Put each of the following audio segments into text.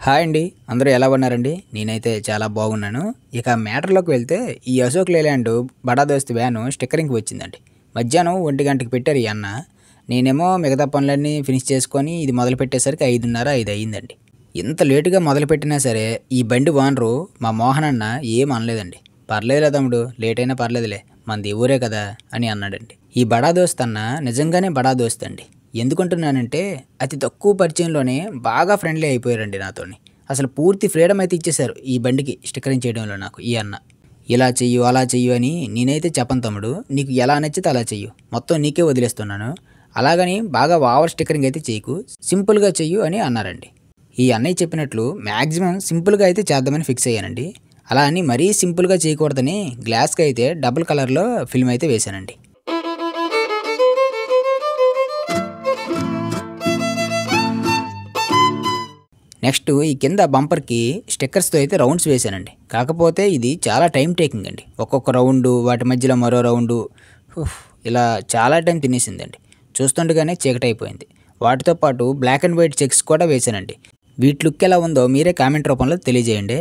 Hi అండి, అందరూ ఎలా ఉన్నారండి? నేనైతే చాలా బాగున్నాను. ఇక మ్యాటర్‌లోకి వెళ్తే ఈ అశోక్ లేలాండ్ బడా దోస్త్ వ్యాను స్టిక్కరింగ్‌కి వచ్చిందండి. మధ్యాహ్నం 1 గంటకి పెట్టారు ఈ అన్న. నేనేమో మిగతా పనులన్నీ ఫినిష్ చేసుకొని ఇది మొదలుపెట్టేసరికి 5:30, 5 అయిందండి. ఇంత లేట్‌గా మొదలుపెట్టినా సరే ఈ బండి ఓనరు మా మోహన్ అన్న ఏం అనలేదండి. "పర్లేదులే తమ్ముడు, లేట్ అయినా పర్లేదులే, మనది ఈ ఊరే కదా" అని అన్నాడండి. ఈ బడా దోస్త్ అన్న నిజంగానే బడా దోస్త్ అండి. ఎందుకంటున్నానంటే అతి తక్కువ పరిచయంలోనే బాగా ఫ్రెండ్లీ అయిపోయారండి నాతోని. అసలు పూర్తి ఫ్రీడమ్ అయితే ఇచ్చేశారు ఈ బండికి స్టిక్కరింగ్ చేయడంలో నాకు ఈ అన్న. ఇలా చెయ్యు, అలా చెయ్యు అని నేనైతే చెప్పను తమ్ముడు. నీకు ఎలా నచ్చితే అలా చెయ్యు. మొత్తం నీకే వదిలేస్తున్నాను. అలాగని బాగా ఓవర్ స్టిక్కరింగ్ అయితే చేయకు. సింపుల్‌గా చెయ్యు అని అన్నారండి. ఈ అన్నయ్య చెప్పినట్లు మ్యాక్సిమం సింపుల్‌గా అయితే చేద్దామని ఫిక్స్ అయ్యానండి. అలా అని మరీ సింపుల్‌గా చేయకూడదని గ్లాస్‌కి అయితే డబుల్ కలర్‌లో ఫిల్మ్ అయితే వేశానండి. నెక్స్ట్ ఈ కింద బంపర్‌కి స్టిక్కర్స్‌తో అయితే రౌండ్స్ వేశానండి. కాకపోతే ఇది చాలా టైమ్ టేకింగ్ అండి. ఒక్కొక్క రౌండు, వాటి మధ్యలో మరో రౌండు ఇలా చాలా టైం తినేసిందండి. చూస్తుండగానే చీకటైపోయింది. వాటితో పాటు బ్లాక్ అండ్ వైట్ చెక్స్ కూడా వేశానండి. వీటి లుక్ ఎలా ఉందో మీరే కామెంట్ రూపంలో తెలియజేయండి.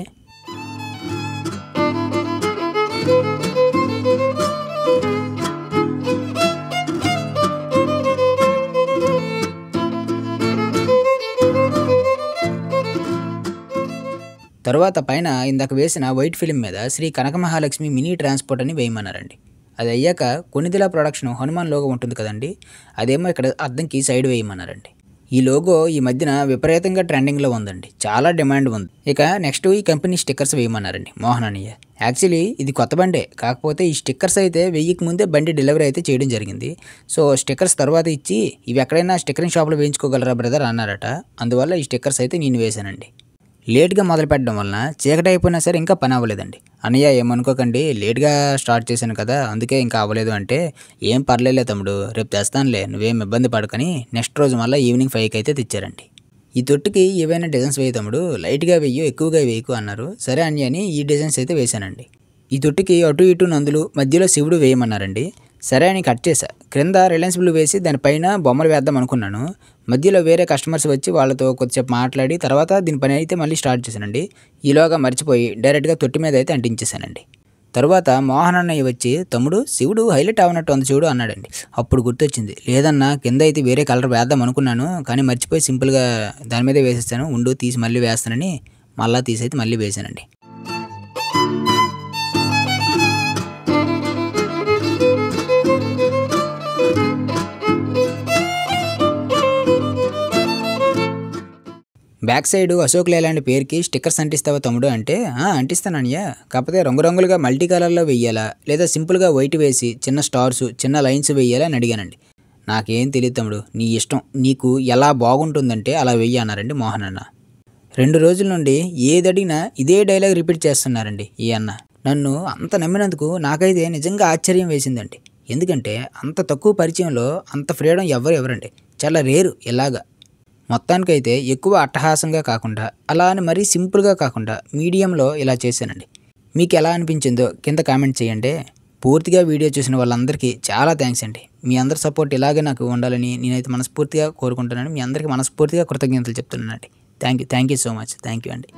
తరువాత పైన ఇందాక వేసిన వైట్ ఫిల్మ్ మీద శ్రీ కనకమహాలక్ష్మి మినీ ట్రాన్స్పోర్ట్ అని వేయమన్నారండి. అది అయ్యాక కొణిదెల ప్రొడక్షన్ హనుమాన్ లోగో ఉంటుంది కదండి, అదేమో ఇక్కడ అద్దంకి సైడ్ వేయమన్నారండి. ఈ లోగో ఈ మధ్యన విపరీతంగా ట్రెండింగ్లో ఉందండి, చాలా డిమాండ్ ఉంది. ఇక నెక్స్ట్ ఈ కంపెనీ స్టిక్కర్స్ వేయమన్నారండి మోహన్ అన్నయ్య. యాక్చువల్లీ ఇది కొత్త బండే, కాకపోతే ఈ స్టిక్కర్స్ అయితే వెయ్యికి ముందే బండి డెలివరీ అయితే చేయడం జరిగింది. సో స్టిక్కర్స్ తర్వాత ఇచ్చి ఇవి ఎక్కడైనా స్టిక్కరింగ్ షాప్లో వేయించుకోగలరా బ్రదర్ అన్నారట. అందువల్ల ఈ స్టిక్కర్స్ అయితే నేను వేశానండి. లేట్‌గా మొదలుపెట్టడం వలన చీకటి అయిపోయినా సరే ఇంకా పని అవ్వలేదండి. "అన్నయ్య ఏమనుకోకండి, లేట్‌గా స్టార్ట్ చేశాను కదా, అందుకే ఇంకా అవ్వలేదు" అంటే, "ఏం పర్లేదులే తమ్ముడు, రేపు తెస్తానులే, నువ్వేం ఇబ్బంది పడకని" నెక్స్ట్ రోజు మళ్ళీ ఈవినింగ్ 5కి అయితే తెచ్చారండి. "ఈ తొట్టికి ఏవైనా డిజైన్స్ వేయి తమ్ముడు, లైట్‌గా వెయ్యు, ఎక్కువగా వేయకు" అన్నారు. సరే అని ఈ డిజైన్స్ అయితే వేశానండి. ఈ తొట్టికి అటు ఇటు నందులు, మధ్యలో శివుడు వేయమన్నారండి. సరే అని కట్ చేశా. క్రింద రిలయన్స్ బ్లూ వేసి దానిపైన బొమ్మలు వేద్దాం అనుకున్నాను. మధ్యలో వేరే కస్టమర్స్ వచ్చి వాళ్ళతో కొద్దిసేపు మాట్లాడి తర్వాత దీని పని అయితే మళ్ళీ స్టార్ట్ చేశానండి. ఈలోగా మర్చిపోయి డైరెక్ట్‌గా తొట్టి మీద అయితే అంటించేశానండి. తరువాత మోహన్ అన్నయ్య వచ్చి, "తమ్ముడు, శివుడు హైలైట్ అవనట్టు ఉంది చూడు" అన్నాడండి. అప్పుడు గుర్తొచ్చింది, "లేదన్నా, కింద అయితే వేరే కలర్ వేద్దాం అనుకున్నాను, కానీ మర్చిపోయి సింపుల్‌గా దాని మీదే వేసేసాను, ఉండు తీసి మళ్ళీ వేస్తానని" మళ్ళీ తీసి అయితే మళ్ళీ వేశానండి. బ్యాక్ సైడ్ అశోక్ లేలాండ్ పేరుకి స్టిక్కర్స్ అంటిస్తావా తమ్ముడు అంటే, అంటిస్తానన్నయ్య, కాకపోతే రంగురంగులుగా మల్టీ కలర్‌లో వెయ్యాలా, లేదా సింపుల్‌గా వైట్ వేసి చిన్న స్టార్స్, చిన్న లైన్స్ వెయ్యాలా అని అడిగానండి. "నాకేం తెలీదు తమ్ముడు, నీ ఇష్టం, నీకు ఎలా బాగుంటుందంటే అలా వెయ్యి" అన్నారండి మోహన్ అన్న. 2 రోజుల నుండి ఏదడిగినా ఇదే డైలాగ్ రిపీట్ చేస్తున్నారండి ఈ అన్న. నన్ను అంత నమ్మినందుకు నాకైతే నిజంగా ఆశ్చర్యం వేసిందండి. ఎందుకంటే అంత తక్కువ పరిచయంలో అంత ఫ్రీడమ్ ఎవ్వరు ఇవ్వరండి. చాలా రేరు ఇలాగా. మొత్తానికైతే ఎక్కువ అట్టహాసంగా కాకుండా, అలా అని మరీ సింపుల్‌గా కాకుండా మీడియంలో ఇలా చేశానండి. మీకు ఎలా అనిపించిందో కింద కామెంట్ చేయండి. పూర్తిగా వీడియో చూసిన వాళ్ళందరికీ చాలా థ్యాంక్స్ అండి. మీ అందరి సపోర్ట్ ఇలాగే నాకు ఉండాలని నేనైతే మనస్ఫూర్తిగా కోరుకుంటున్నాను. మీ అందరికీ మనస్ఫూర్తిగా కృతజ్ఞతలు చెప్తున్నానండి. Thank you so much. Thank you అండి.